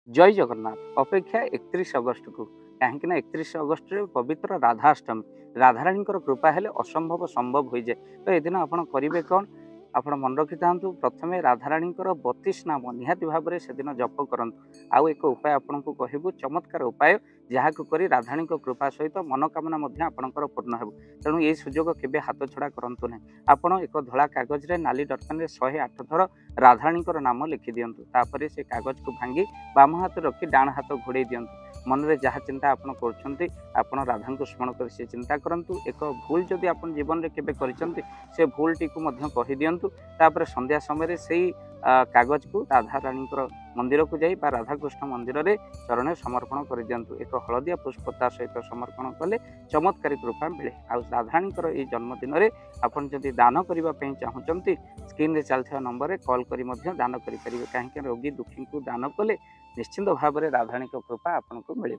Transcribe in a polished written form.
जय जगन्नाथ अपेक्षा 31 अगस्त को कहीं 31 अगस्त पवित्र राधाष्टमी राधाराणी कृपा हेले असंभव संभव हो जाए। तो ये दिन आपड़ करेंगे कौन आप मन रखि था प्रथम राधाराणी 32 नाम निहाती भाव में से दिन जप करूँ। आउ एक उपाय आपन को कहबू चमत्कार उपाय जहाँ को करी राधाराणी कृपा सहित मनोकामना आपणकर पूर्ण हो। तेणु ये सुजोग केवे हाथ छड़ा करूँ ना। आपड़ एक धला कागज रे नाली डटपेन 108 थर राधाराणी नाम लिखि दिंतु। तापर से कागज को भांगी बाम हाथ रखी डाण हाथ घोड़े दिंतु। मन में जहाँ चिंता आपड़ कर राधा को स्मरण कर से चिंता करूँ। एक भूल जदि आप जीवन में केवे से भूल टी कही दिंतु। तापर संध्या समय से कागज को राधा राणी मंदिर को जाई बा राधाकृष्ण मंदिर रे चरण समर्पण कर दिंतु। एक हलदिया पुष्पता सहित समर्पण कले चमत्कारी कृपा मिले। आ राधाराणी ये जन्मदिन में आपन जदि दान करने चाहते स्क्रीन रे चलता नंबर रे कॉल करी दान करेंगे। कहीं रोगी दुखी को दान कले निश्चिंत भाव में राधाराणी कृपा आपको मिले।